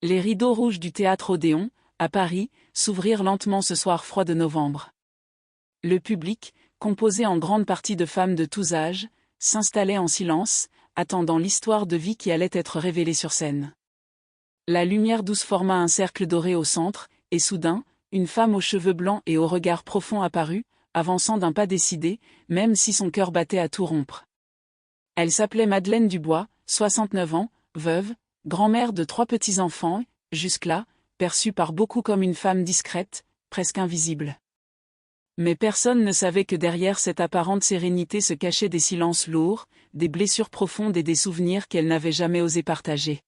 Les rideaux rouges du théâtre Odéon, à Paris, s'ouvrirent lentement ce soir froid de novembre. Le public, composé en grande partie de femmes de tous âges, s'installait en silence, attendant l'histoire de vie qui allait être révélée sur scène. La lumière douce forma un cercle doré au centre, et soudain, une femme aux cheveux blancs et au regard profond apparut, avançant d'un pas décidé, même si son cœur battait à tout rompre. Elle s'appelait Madeleine Dubois, 69 ans, veuve, grand-mère de 3 petits-enfants, jusque-là, perçue par beaucoup comme une femme discrète, presque invisible. Mais personne ne savait que derrière cette apparente sérénité se cachaient des silences lourds, des blessures profondes et des souvenirs qu'elle n'avait jamais osé partager.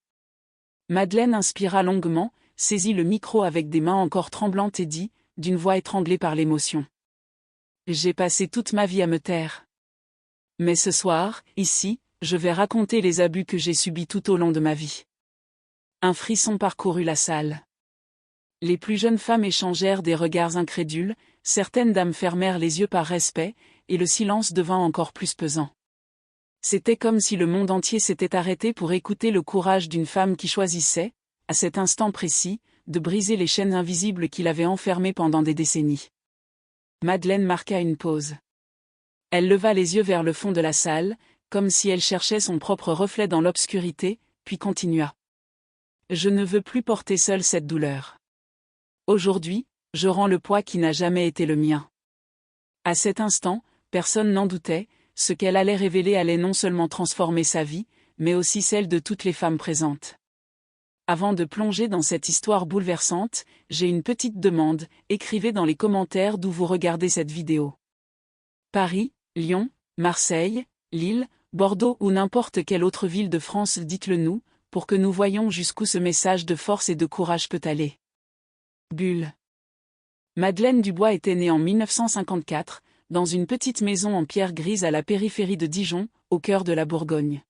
Madeleine inspira longuement, saisit le micro avec des mains encore tremblantes et dit, d'une voix étranglée par l'émotion. « J'ai passé toute ma vie à me taire. Mais ce soir, ici, je vais raconter les abus que j'ai subis tout au long de ma vie. » Un frisson parcourut la salle. Les plus jeunes femmes échangèrent des regards incrédules, certaines dames fermèrent les yeux par respect, et le silence devint encore plus pesant. C'était comme si le monde entier s'était arrêté pour écouter le courage d'une femme qui choisissait, à cet instant précis, de briser les chaînes invisibles qui l'avaient enfermée pendant des décennies. Madeleine marqua une pause. Elle leva les yeux vers le fond de la salle, comme si elle cherchait son propre reflet dans l'obscurité, puis continua. « Je ne veux plus porter seule cette douleur. Aujourd'hui, je rends le poids qui n'a jamais été le mien. » À cet instant, personne n'en doutait, ce qu'elle allait révéler allait non seulement transformer sa vie, mais aussi celle de toutes les femmes présentes. Avant de plonger dans cette histoire bouleversante, j'ai une petite demande, écrivez dans les commentaires d'où vous regardez cette vidéo. Paris, Lyon, Marseille, Lille, Bordeaux ou n'importe quelle autre ville de France, dites-le nous, pour que nous voyions jusqu'où ce message de force et de courage peut aller. Bulle. Madeleine Dubois était née en 1954, dans une petite maison en pierre grise à la périphérie de Dijon, au cœur de la Bourgogne.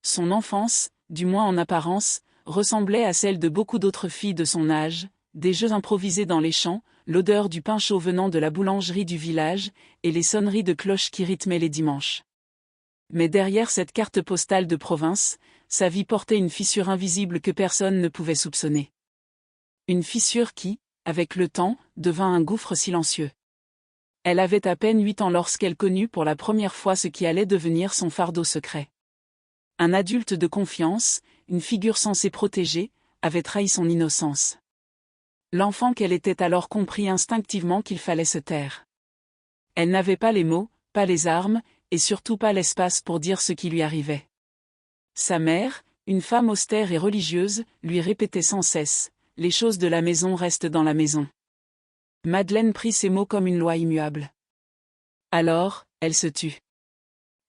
Son enfance, du moins en apparence, ressemblait à celle de beaucoup d'autres filles de son âge, des jeux improvisés dans les champs, l'odeur du pain chaud venant de la boulangerie du village, et les sonneries de cloches qui rythmaient les dimanches. Mais derrière cette carte postale de province, sa vie portait une fissure invisible que personne ne pouvait soupçonner. Une fissure qui, avec le temps, devint un gouffre silencieux. Elle avait à peine 8 ans lorsqu'elle connut pour la première fois ce qui allait devenir son fardeau secret. Un adulte de confiance, une figure censée protéger, avait trahi son innocence. L'enfant qu'elle était alors comprit instinctivement qu'il fallait se taire. Elle n'avait pas les mots, pas les armes, et surtout pas l'espace pour dire ce qui lui arrivait. Sa mère, une femme austère et religieuse, lui répétait sans cesse, « Les choses de la maison restent dans la maison. » Madeleine prit ces mots comme une loi immuable. Alors, elle se tut.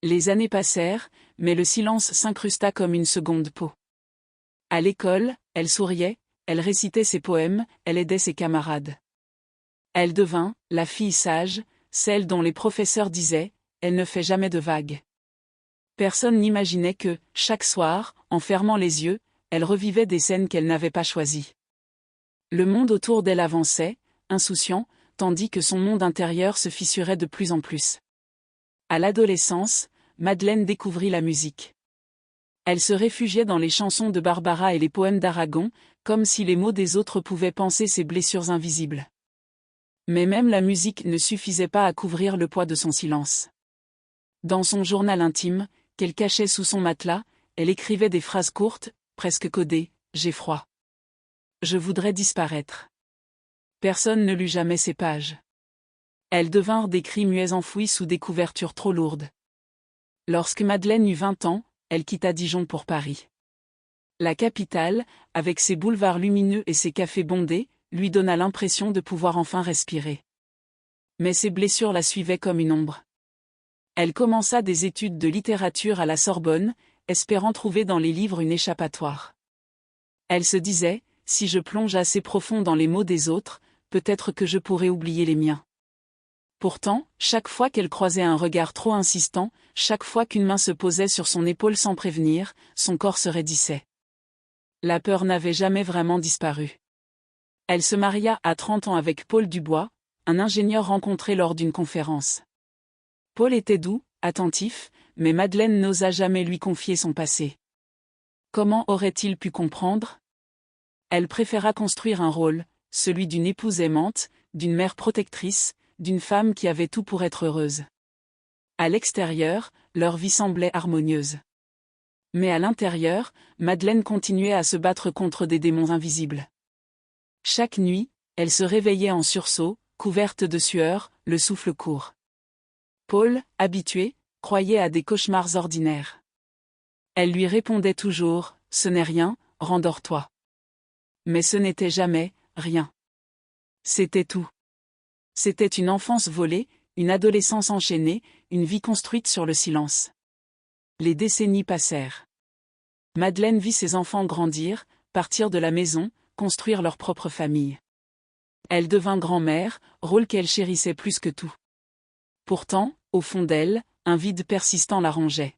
Les années passèrent, mais le silence s'incrusta comme une seconde peau. À l'école, elle souriait, elle récitait ses poèmes, elle aidait ses camarades. Elle devint, la fille sage, celle dont les professeurs disaient, elle ne fait jamais de vagues. Personne n'imaginait que, chaque soir, en fermant les yeux, elle revivait des scènes qu'elle n'avait pas choisies. Le monde autour d'elle avançait, insouciant, tandis que son monde intérieur se fissurait de plus en plus. À l'adolescence, Madeleine découvrit la musique. Elle se réfugiait dans les chansons de Barbara et les poèmes d'Aragon, comme si les mots des autres pouvaient panser ses blessures invisibles. Mais même la musique ne suffisait pas à couvrir le poids de son silence. Dans son journal intime, qu'elle cachait sous son matelas, elle écrivait des phrases courtes, presque codées, « J'ai froid. Je voudrais disparaître. » Personne ne lut jamais ces pages. Elles devinrent des cris muets enfouis sous des couvertures trop lourdes. Lorsque Madeleine eut 20 ans, elle quitta Dijon pour Paris. La capitale, avec ses boulevards lumineux et ses cafés bondés, lui donna l'impression de pouvoir enfin respirer. Mais ses blessures la suivaient comme une ombre. Elle commença des études de littérature à la Sorbonne, espérant trouver dans les livres une échappatoire. Elle se disait, si je plonge assez profond dans les mots des autres, peut-être que je pourrai oublier les miens. Pourtant, chaque fois qu'elle croisait un regard trop insistant, chaque fois qu'une main se posait sur son épaule sans prévenir, son corps se raidissait. La peur n'avait jamais vraiment disparu. Elle se maria à 30 ans avec Paul Dubois, un ingénieur rencontré lors d'une conférence. Paul était doux, attentif, mais Madeleine n'osa jamais lui confier son passé. Comment aurait-il pu comprendre ? Elle préféra construire un rôle, celui d'une épouse aimante, d'une mère protectrice, d'une femme qui avait tout pour être heureuse. À l'extérieur, leur vie semblait harmonieuse. Mais à l'intérieur, Madeleine continuait à se battre contre des démons invisibles. Chaque nuit, elle se réveillait en sursaut, couverte de sueur, le souffle court. Paul, habitué, croyait à des cauchemars ordinaires. Elle lui répondait toujours « Ce n'est rien, rendors-toi ». Mais ce n'était jamais « rien ». C'était tout. C'était une enfance volée, une adolescence enchaînée, une vie construite sur le silence. Les décennies passèrent. Madeleine vit ses enfants grandir, partir de la maison, construire leur propre famille. Elle devint grand-mère, rôle qu'elle chérissait plus que tout. Pourtant, au fond d'elle, un vide persistant la rongeait.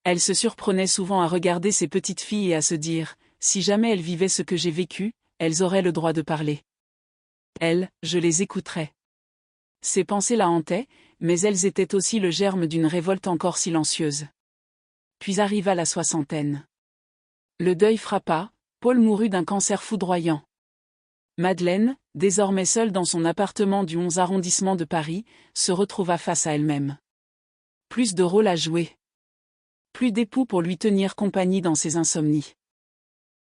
Elle se surprenait souvent à regarder ses petites filles et à se dire « Si jamais elles vivaient ce que j'ai vécu, elles auraient le droit de parler. Elles, je les écouterais. » Ces pensées la hantaient, mais elles étaient aussi le germe d'une révolte encore silencieuse. Puis arriva la soixantaine. Le deuil frappa, Paul mourut d'un cancer foudroyant. Madeleine, désormais seule dans son appartement du 11 arrondissement de Paris, se retrouva face à elle-même. Plus de rôle à jouer. Plus d'époux pour lui tenir compagnie dans ses insomnies.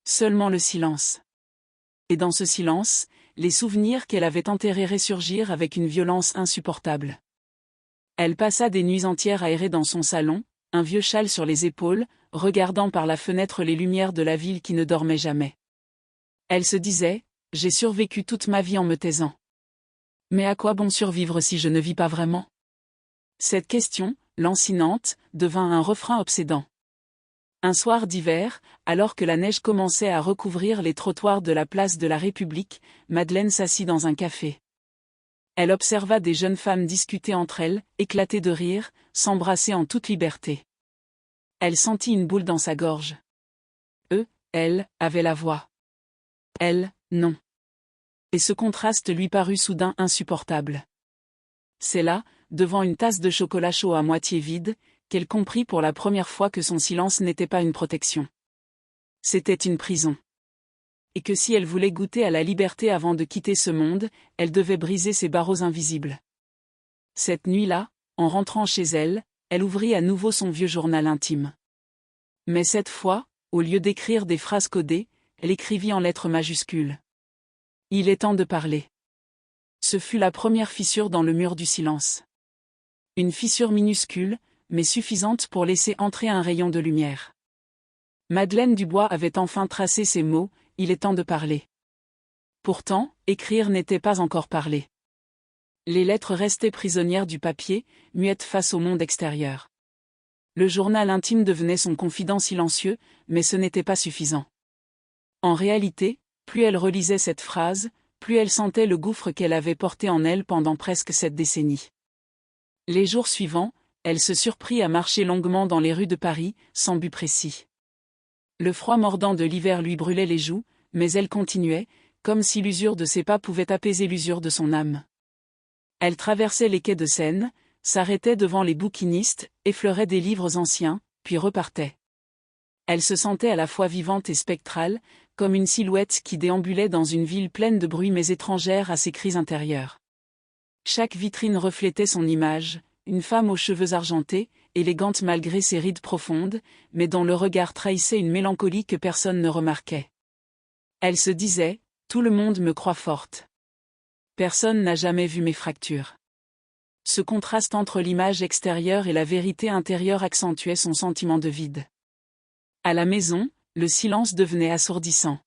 Seulement le silence. Et dans ce silence, les souvenirs qu'elle avait enterrés ressurgirent avec une violence insupportable. Elle passa des nuits entières à errer dans son salon, un vieux châle sur les épaules, regardant par la fenêtre les lumières de la ville qui ne dormait jamais. Elle se disait « J'ai survécu toute ma vie en me taisant. Mais à quoi bon survivre si je ne vis pas vraiment ?» Cette question, lancinante, devint un refrain obsédant. Un soir d'hiver, alors que la neige commençait à recouvrir les trottoirs de la place de la République, Madeleine s'assit dans un café. Elle observa des jeunes femmes discuter entre elles, éclater de rire, s'embrasser en toute liberté. Elle sentit une boule dans sa gorge. Eux, elle, avaient la voix. Elle, non. Et ce contraste lui parut soudain insupportable. C'est là, devant une tasse de chocolat chaud à moitié vide, qu'elle comprit pour la première fois que son silence n'était pas une protection. C'était une prison. Et que si elle voulait goûter à la liberté avant de quitter ce monde, elle devait briser ses barreaux invisibles. Cette nuit-là, en rentrant chez elle, elle ouvrit à nouveau son vieux journal intime. Mais cette fois, au lieu d'écrire des phrases codées, elle écrivit en lettres majuscules. « Il est temps de parler. » Ce fut la première fissure dans le mur du silence. Une fissure minuscule, mais suffisante pour laisser entrer un rayon de lumière. Madeleine Dubois avait enfin tracé ces mots, « Il est temps de parler. » Pourtant, écrire n'était pas encore parler. Les lettres restaient prisonnières du papier, muettes face au monde extérieur. Le journal intime devenait son confident silencieux, mais ce n'était pas suffisant. En réalité, plus elle relisait cette phrase, plus elle sentait le gouffre qu'elle avait porté en elle pendant presque 7 décennies. Les jours suivants, elle se surprit à marcher longuement dans les rues de Paris, sans but précis. Le froid mordant de l'hiver lui brûlait les joues, mais elle continuait, comme si l'usure de ses pas pouvait apaiser l'usure de son âme. Elle traversait les quais de Seine, s'arrêtait devant les bouquinistes, effleurait des livres anciens, puis repartait. Elle se sentait à la fois vivante et spectrale, comme une silhouette qui déambulait dans une ville pleine de bruit mais étrangère à ses cris intérieurs. Chaque vitrine reflétait son image, une femme aux cheveux argentés, élégante malgré ses rides profondes, mais dont le regard trahissait une mélancolie que personne ne remarquait. Elle se disait, « Tout le monde me croit forte. Personne n'a jamais vu mes fractures. » Ce contraste entre l'image extérieure et la vérité intérieure accentuait son sentiment de vide. À la maison, le silence devenait assourdissant.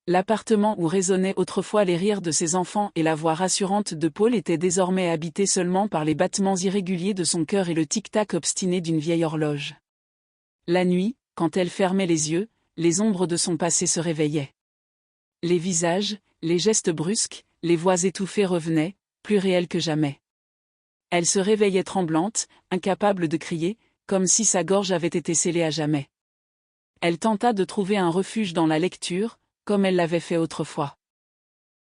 L'appartement où résonnaient autrefois les rires de ses enfants et la voix rassurante de Paul était désormais habité seulement par les battements irréguliers de son cœur et le tic-tac obstiné d'une vieille horloge. La nuit, quand elle fermait les yeux, les ombres de son passé se réveillaient. Les visages, les gestes brusques, les voix étouffées revenaient, plus réelles que jamais. Elle se réveillait tremblante, incapable de crier, comme si sa gorge avait été scellée à jamais. Elle tenta de trouver un refuge dans la lecture, comme elle l'avait fait autrefois.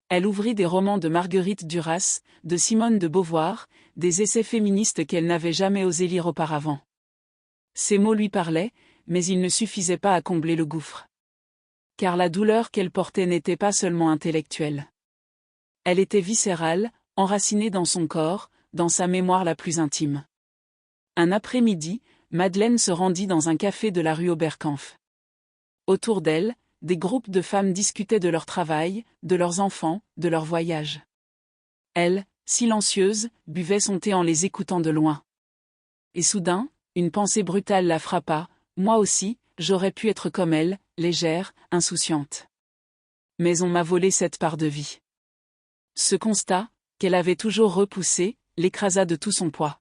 Elle ouvrit des romans de Marguerite Duras, de Simone de Beauvoir, des essais féministes qu'elle n'avait jamais osé lire auparavant. Ces mots lui parlaient, mais ils ne suffisaient pas à combler le gouffre. car la douleur qu'elle portait n'était pas seulement intellectuelle. Elle était viscérale, enracinée dans son corps, dans sa mémoire la plus intime. Un après-midi, Madeleine se rendit dans un café de la rue Oberkampf. Autour d'elle, des groupes de femmes discutaient de leur travail, de leurs enfants, de leurs voyages. Elle, silencieuse, buvait son thé en les écoutant de loin. Et soudain, une pensée brutale la frappa. Moi aussi, j'aurais pu être comme elle, légère, insouciante. Mais on m'a volé cette part de vie. Ce constat, qu'elle avait toujours repoussé, l'écrasa de tout son poids.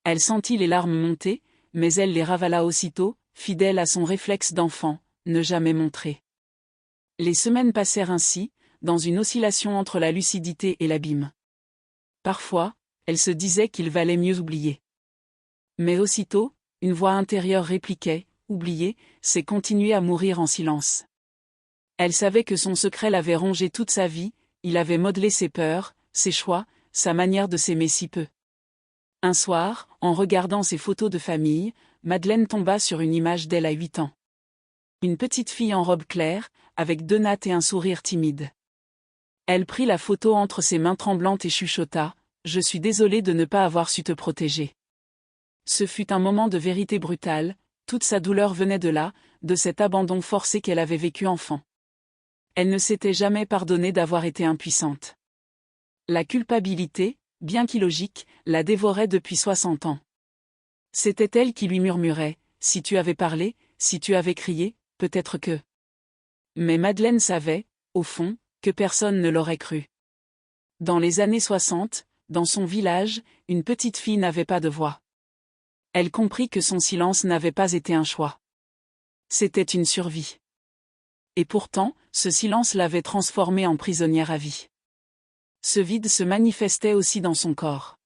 Elle sentit les larmes monter, mais elle les ravala aussitôt, fidèle à son réflexe d'enfant, ne jamais montrer. Les semaines passèrent ainsi, dans une oscillation entre la lucidité et l'abîme. Parfois, elle se disait qu'il valait mieux oublier. Mais aussitôt, une voix intérieure répliquait, « Oublier, c'est continuer à mourir en silence. » Elle savait que son secret l'avait rongé toute sa vie, il avait modelé ses peurs, ses choix, sa manière de s'aimer si peu. Un soir, en regardant ses photos de famille, Madeleine tomba sur une image d'elle à 8 ans. Une petite fille en robe claire, avec 2 nattes et un sourire timide. Elle prit la photo entre ses mains tremblantes et chuchota, « Je suis désolée de ne pas avoir su te protéger. » Ce fut un moment de vérité brutale, toute sa douleur venait de là, de cet abandon forcé qu'elle avait vécu enfant. Elle ne s'était jamais pardonnée d'avoir été impuissante. La culpabilité, bien qu'illogique, la dévorait depuis 60 ans. C'était elle qui lui murmurait, « Si tu avais parlé, si tu avais crié, peut-être que... » Mais Madeleine savait, au fond, que personne ne l'aurait cru. Dans les années 60, dans son village, une petite fille n'avait pas de voix. Elle comprit que son silence n'avait pas été un choix. C'était une survie. Et pourtant, ce silence l'avait transformée en prisonnière à vie. Ce vide se manifestait aussi dans son corps.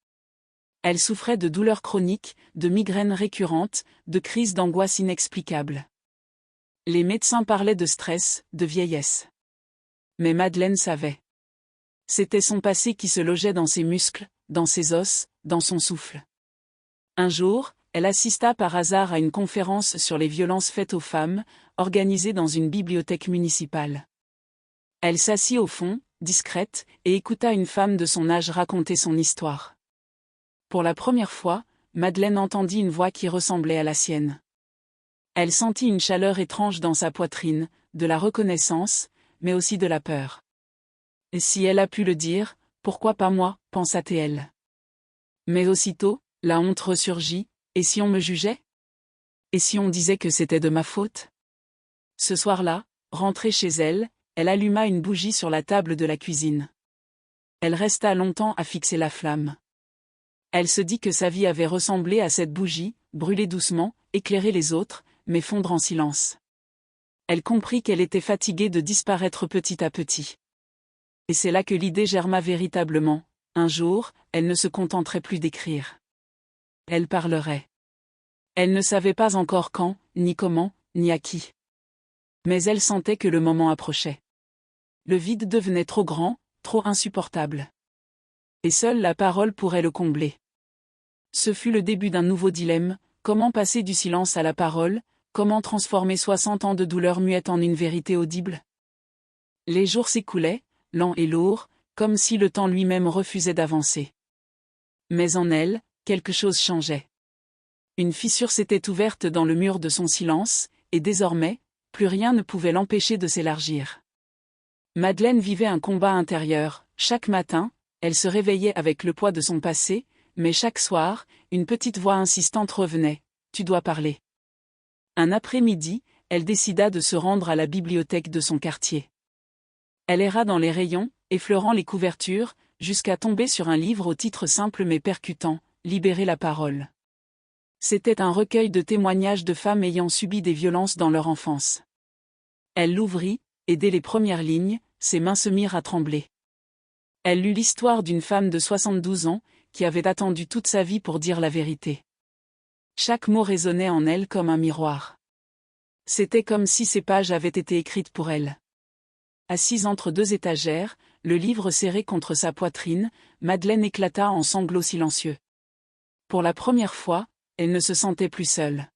Elle souffrait de douleurs chroniques, de migraines récurrentes, de crises d'angoisse inexplicables. Les médecins parlaient de stress, de vieillesse. Mais Madeleine savait. C'était son passé qui se logeait dans ses muscles, dans ses os, dans son souffle. Un jour, elle assista par hasard à une conférence sur les violences faites aux femmes, organisée dans une bibliothèque municipale. Elle s'assit au fond, discrète, et écouta une femme de son âge raconter son histoire. Pour la première fois, Madeleine entendit une voix qui ressemblait à la sienne. Elle sentit une chaleur étrange dans sa poitrine, de la reconnaissance, mais aussi de la peur. Et si elle a pu le dire, pourquoi pas moi, pensa-t-elle. Mais aussitôt, la honte ressurgit, et si on me jugeait? Et si on disait que c'était de ma faute? Ce soir-là, rentrée chez elle, elle alluma une bougie sur la table de la cuisine. Elle resta longtemps à fixer la flamme. Elle se dit que sa vie avait ressemblé à cette bougie, brûler doucement, éclairer les autres, mais fondre en silence. Elle comprit qu'elle était fatiguée de disparaître petit à petit. Et c'est là que l'idée germa véritablement. Un jour, elle ne se contenterait plus d'écrire. Elle parlerait. Elle ne savait pas encore quand, ni comment, ni à qui. Mais elle sentait que le moment approchait. Le vide devenait trop grand, trop insupportable. Et seule la parole pourrait le combler. Ce fut le début d'un nouveau dilemme, comment passer du silence à la parole, comment transformer 60 ans de douleur muette en une vérité audible? Les jours s'écoulaient, lents et lourds, comme si le temps lui-même refusait d'avancer. Mais en elle, quelque chose changeait. Une fissure s'était ouverte dans le mur de son silence, et désormais, plus rien ne pouvait l'empêcher de s'élargir. Madeleine vivait un combat intérieur. Chaque matin, elle se réveillait avec le poids de son passé, mais chaque soir, une petite voix insistante revenait, « Tu dois parler ». Un après-midi, elle décida de se rendre à la bibliothèque de son quartier. Elle erra dans les rayons, effleurant les couvertures, jusqu'à tomber sur un livre au titre simple mais percutant, « Libérer la parole ». C'était un recueil de témoignages de femmes ayant subi des violences dans leur enfance. Elle l'ouvrit, et dès les premières lignes, ses mains se mirent à trembler. Elle lut l'histoire d'une femme de 72 ans, qui avait attendu toute sa vie pour dire la vérité. Chaque mot résonnait en elle comme un miroir. C'était comme si ces pages avaient été écrites pour elle. Assise entre 2 étagères, le livre serré contre sa poitrine, Madeleine éclata en sanglots silencieux. Pour la première fois, elle ne se sentait plus seule.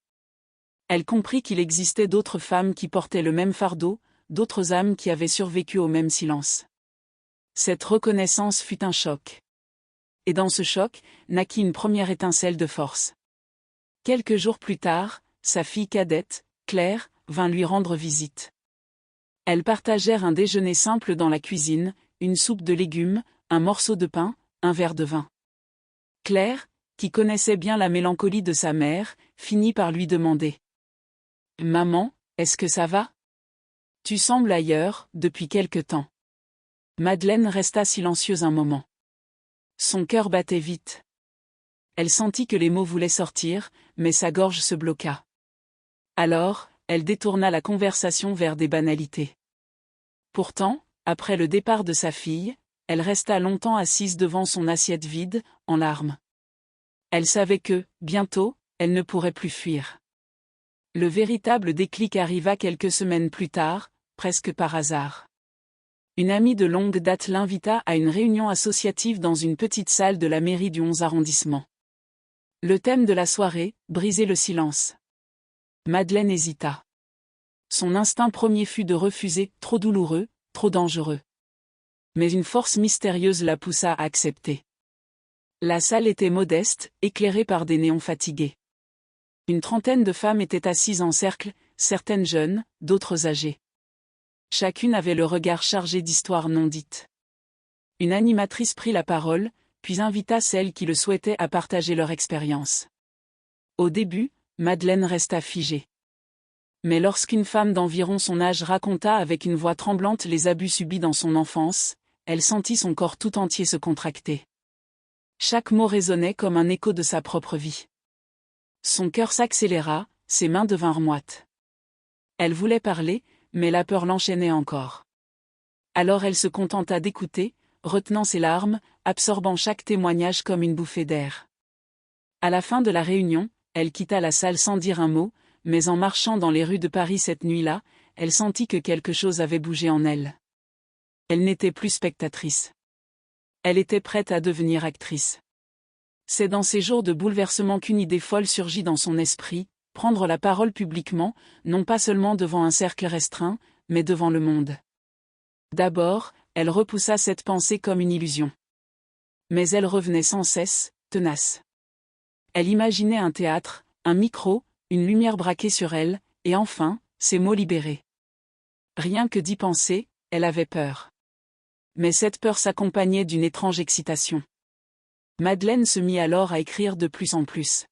Elle comprit qu'il existait d'autres femmes qui portaient le même fardeau, d'autres âmes qui avaient survécu au même silence. Cette reconnaissance fut un choc. Et dans ce choc, naquit une première étincelle de force. Quelques jours plus tard, sa fille cadette, Claire, vint lui rendre visite. Elles partagèrent un déjeuner simple dans la cuisine, une soupe de légumes, un morceau de pain, un verre de vin. Claire, qui connaissait bien la mélancolie de sa mère, finit par lui demander. « Maman, est-ce que ça va ? Tu sembles ailleurs, depuis quelque temps. » Madeleine resta silencieuse un moment. Son cœur battait vite. Elle sentit que les mots voulaient sortir, mais sa gorge se bloqua. Alors, elle détourna la conversation vers des banalités. Pourtant, après le départ de sa fille, elle resta longtemps assise devant son assiette vide, en larmes. Elle savait que, bientôt, elle ne pourrait plus fuir. Le véritable déclic arriva quelques semaines plus tard, presque par hasard. Une amie de longue date l'invita à une réunion associative dans une petite salle de la mairie du 11 arrondissement. Le thème de la soirée, briser le silence. Madeleine hésita. Son instinct premier fut de refuser, trop douloureux, trop dangereux. Mais une force mystérieuse la poussa à accepter. La salle était modeste, éclairée par des néons fatigués. Une trentaine de femmes étaient assises en cercle, certaines jeunes, d'autres âgées. Chacune avait le regard chargé d'histoires non dites. Une animatrice prit la parole, puis invita celles qui le souhaitaient à partager leur expérience. Au début, Madeleine resta figée. Mais lorsqu'une femme d'environ son âge raconta avec une voix tremblante les abus subis dans son enfance, elle sentit son corps tout entier se contracter. Chaque mot résonnait comme un écho de sa propre vie. Son cœur s'accéléra, ses mains devinrent moites. Elle voulait parler, mais la peur l'enchaînait encore. Alors elle se contenta d'écouter, retenant ses larmes, absorbant chaque témoignage comme une bouffée d'air. À la fin de la réunion, elle quitta la salle sans dire un mot, mais en marchant dans les rues de Paris cette nuit-là, elle sentit que quelque chose avait bougé en elle. Elle n'était plus spectatrice. Elle était prête à devenir actrice. C'est dans ces jours de bouleversement qu'une idée folle surgit dans son esprit, prendre la parole publiquement, non pas seulement devant un cercle restreint, mais devant le monde. D'abord, elle repoussa cette pensée comme une illusion. Mais elle revenait sans cesse, tenace. Elle imaginait un théâtre, un micro, une lumière braquée sur elle, et enfin, ses mots libérés. Rien que d'y penser, elle avait peur. Mais cette peur s'accompagnait d'une étrange excitation. Madeleine se mit alors à écrire de plus en plus.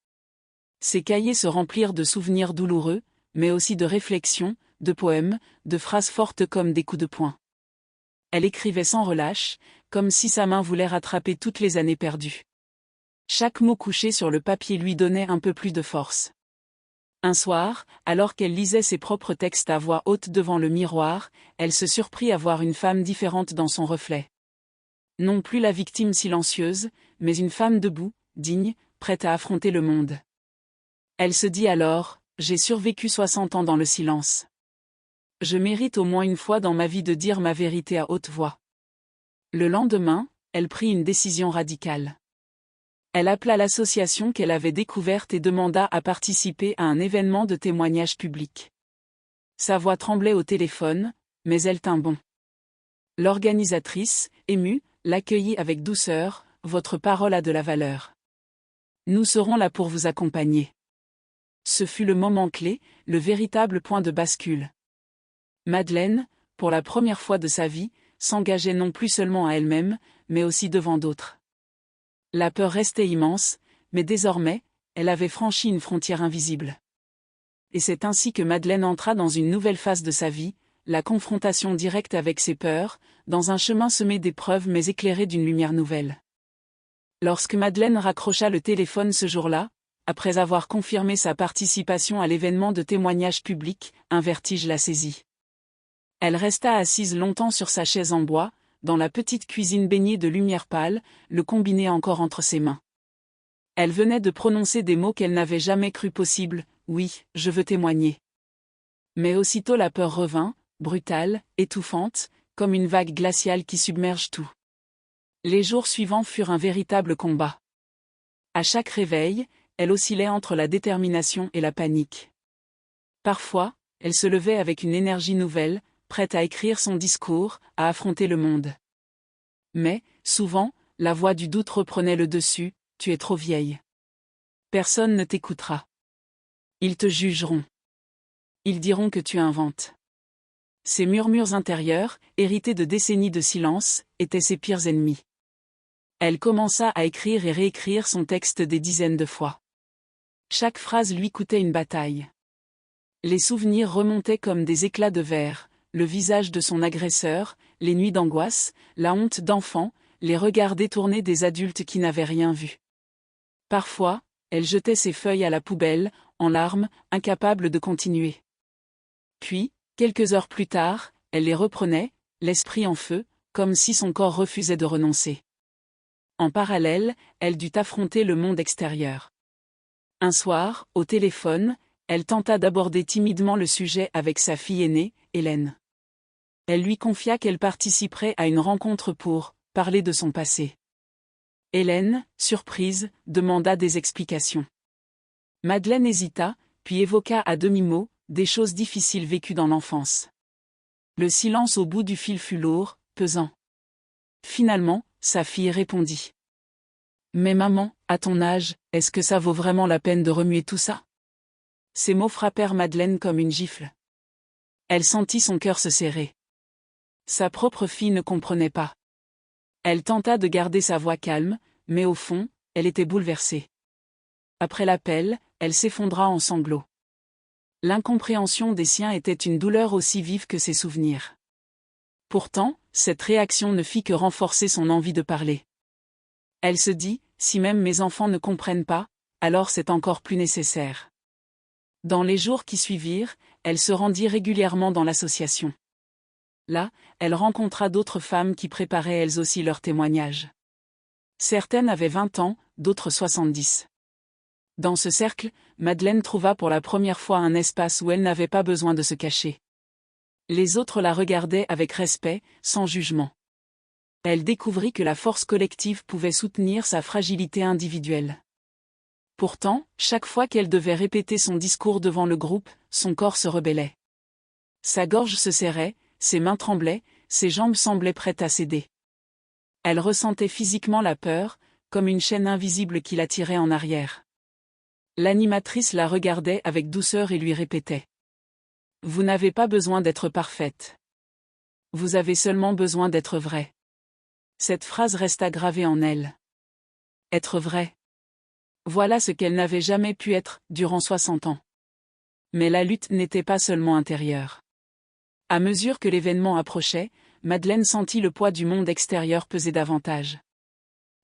Ses cahiers se remplirent de souvenirs douloureux, mais aussi de réflexions, de poèmes, de phrases fortes comme des coups de poing. Elle écrivait sans relâche, comme si sa main voulait rattraper toutes les années perdues. Chaque mot couché sur le papier lui donnait un peu plus de force. Un soir, alors qu'elle lisait ses propres textes à voix haute devant le miroir, elle se surprit à voir une femme différente dans son reflet. Non plus la victime silencieuse, mais une femme debout, digne, prête à affronter le monde. Elle se dit alors, j'ai survécu 60 ans dans le silence. Je mérite au moins une fois dans ma vie de dire ma vérité à haute voix. Le lendemain, elle prit une décision radicale. Elle appela l'association qu'elle avait découverte et demanda à participer à un événement de témoignage public. Sa voix tremblait au téléphone, mais elle tint bon. L'organisatrice, émue, l'accueillit avec douceur, « Votre parole a de la valeur. Nous serons là pour vous accompagner. » Ce fut le moment clé, le véritable point de bascule. Madeleine, pour la première fois de sa vie, s'engageait non plus seulement à elle-même, mais aussi devant d'autres. La peur restait immense, mais désormais, elle avait franchi une frontière invisible. Et c'est ainsi que Madeleine entra dans une nouvelle phase de sa vie, la confrontation directe avec ses peurs, dans un chemin semé d'épreuves mais éclairé d'une lumière nouvelle. Lorsque Madeleine raccrocha le téléphone ce jour-là, après avoir confirmé sa participation à l'événement de témoignage public, un vertige la saisit. Elle resta assise longtemps sur sa chaise en bois, dans la petite cuisine baignée de lumière pâle, le combiné encore entre ses mains. Elle venait de prononcer des mots qu'elle n'avait jamais cru possibles, « Oui, je veux témoigner. » Mais aussitôt la peur revint, brutale, étouffante, comme une vague glaciale qui submerge tout. Les jours suivants furent un véritable combat. À chaque réveil, elle oscillait entre la détermination et la panique. Parfois, elle se levait avec une énergie nouvelle, prête à écrire son discours, à affronter le monde. Mais, souvent, la voix du doute reprenait le dessus, tu es trop vieille. Personne ne t'écoutera. Ils te jugeront. Ils diront que tu inventes. Ces murmures intérieurs, hérités de décennies de silence, étaient ses pires ennemis. Elle commença à écrire et réécrire son texte des dizaines de fois. Chaque phrase lui coûtait une bataille. Les souvenirs remontaient comme des éclats de verre, le visage de son agresseur, les nuits d'angoisse, la honte d'enfant, les regards détournés des adultes qui n'avaient rien vu. Parfois, elle jetait ses feuilles à la poubelle, en larmes, incapable de continuer. Puis, quelques heures plus tard, elle les reprenait, l'esprit en feu, comme si son corps refusait de renoncer. En parallèle, elle dut affronter le monde extérieur. Un soir, au téléphone, elle tenta d'aborder timidement le sujet avec sa fille aînée, Hélène. Elle lui confia qu'elle participerait à une rencontre pour parler de son passé. Hélène, surprise, demanda des explications. Madeleine hésita, puis évoqua à demi-mot des choses difficiles vécues dans l'enfance. Le silence au bout du fil fut lourd, pesant. Finalement, sa fille répondit. « Mais maman, à ton âge, est-ce que ça vaut vraiment la peine de remuer tout ça ?» Ces mots frappèrent Madeleine comme une gifle. Elle sentit son cœur se serrer. Sa propre fille ne comprenait pas. Elle tenta de garder sa voix calme, mais au fond, elle était bouleversée. Après l'appel, elle s'effondra en sanglots. L'incompréhension des siens était une douleur aussi vive que ses souvenirs. Pourtant, cette réaction ne fit que renforcer son envie de parler. Elle se dit, si même mes enfants ne comprennent pas, alors c'est encore plus nécessaire. Dans les jours qui suivirent, elle se rendit régulièrement dans l'association. Là, elle rencontra d'autres femmes qui préparaient elles aussi leur témoignage. Certaines avaient 20 ans, d'autres 70. Dans ce cercle, Madeleine trouva pour la première fois un espace où elle n'avait pas besoin de se cacher. Les autres la regardaient avec respect, sans jugement. Elle découvrit que la force collective pouvait soutenir sa fragilité individuelle. Pourtant, chaque fois qu'elle devait répéter son discours devant le groupe, son corps se rebellait. Sa gorge se serrait, ses mains tremblaient, ses jambes semblaient prêtes à céder. Elle ressentait physiquement la peur, comme une chaîne invisible qui la tirait en arrière. L'animatrice la regardait avec douceur et lui répétait. « Vous n'avez pas besoin d'être parfaite. Vous avez seulement besoin d'être vraie. » Cette phrase resta gravée en elle. Être vraie. Voilà ce qu'elle n'avait jamais pu être, durant 60 ans. Mais la lutte n'était pas seulement intérieure. À mesure que l'événement approchait, Madeleine sentit le poids du monde extérieur peser davantage.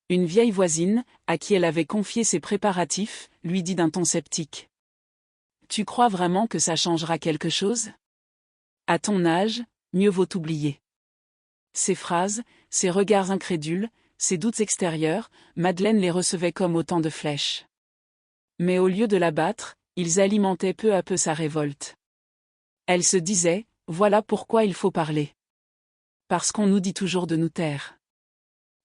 Une vieille voisine, à qui elle avait confié ses préparatifs, lui dit d'un ton sceptique. « Tu crois vraiment que ça changera quelque chose ? À ton âge, mieux vaut oublier. » Ces phrases, ces regards incrédules, ces doutes extérieurs, Madeleine les recevait comme autant de flèches. Mais au lieu de la battre, ils alimentaient peu à peu sa révolte. Elle se disait, voilà pourquoi il faut parler. Parce qu'on nous dit toujours de nous taire.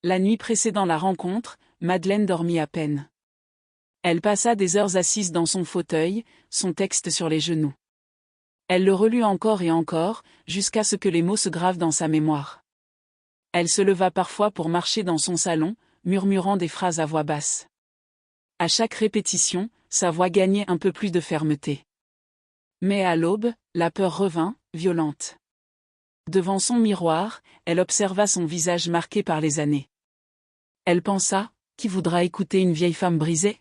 La nuit précédant la rencontre, Madeleine dormit à peine. Elle passa des heures assise dans son fauteuil, son texte sur les genoux. Elle le relut encore et encore, jusqu'à ce que les mots se gravent dans sa mémoire. Elle se leva parfois pour marcher dans son salon, murmurant des phrases à voix basse. À chaque répétition, sa voix gagnait un peu plus de fermeté. Mais à l'aube, la peur revint, violente. Devant son miroir, elle observa son visage marqué par les années. Elle pensa, qui voudra écouter une vieille femme brisée ?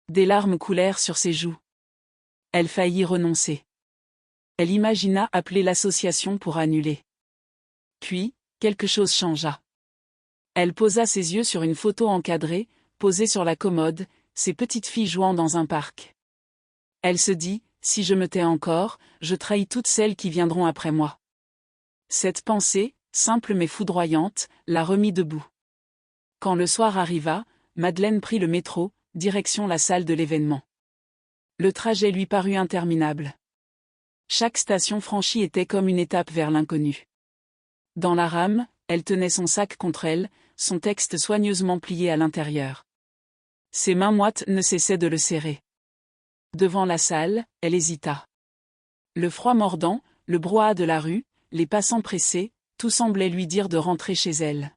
Des larmes coulèrent sur ses joues. Elle faillit renoncer. Elle imagina appeler l'association pour annuler. Puis, quelque chose changea. Elle posa ses yeux sur une photo encadrée, posée sur la commode, ses petites filles jouant dans un parc. Elle se dit, si je me tais encore, je trahis toutes celles qui viendront après moi. Cette pensée, simple mais foudroyante, la remit debout. Quand le soir arriva, Madeleine prit le métro, direction la salle de l'événement. Le trajet lui parut interminable. Chaque station franchie était comme une étape vers l'inconnu. Dans la rame, elle tenait son sac contre elle, son texte soigneusement plié à l'intérieur. Ses mains moites ne cessaient de le serrer. Devant la salle, elle hésita. Le froid mordant, le brouhaha de la rue, les passants pressés, tout semblait lui dire de rentrer chez elle.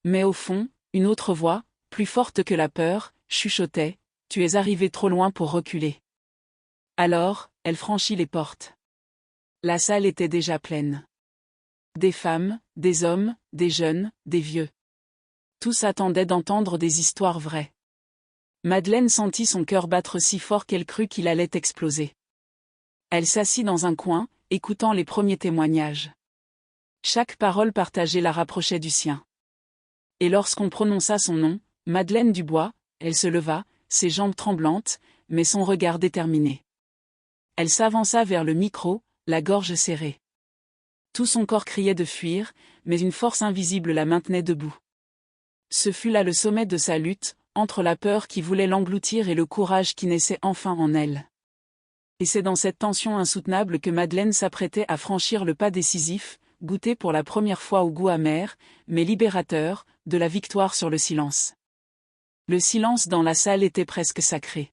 Mais au fond, une autre voix, plus forte que la peur, chuchotait, « Tu es arrivé trop loin pour reculer. » Alors, elle franchit les portes. La salle était déjà pleine. Des femmes, des hommes, des jeunes, des vieux. Tous attendaient d'entendre des histoires vraies. Madeleine sentit son cœur battre si fort qu'elle crut qu'il allait exploser. Elle s'assit dans un coin, écoutant les premiers témoignages. Chaque parole partagée la rapprochait du sien. Et lorsqu'on prononça son nom, Madeleine Dubois, elle se leva, ses jambes tremblantes, mais son regard déterminé. Elle s'avança vers le micro, la gorge serrée. Tout son corps criait de fuir, mais une force invisible la maintenait debout. Ce fut là le sommet de sa lutte, entre la peur qui voulait l'engloutir et le courage qui naissait enfin en elle. Et c'est dans cette tension insoutenable que Madeleine s'apprêtait à franchir le pas décisif, goûter pour la première fois au goût amer, mais libérateur, de la victoire sur le silence. Le silence dans la salle était presque sacré.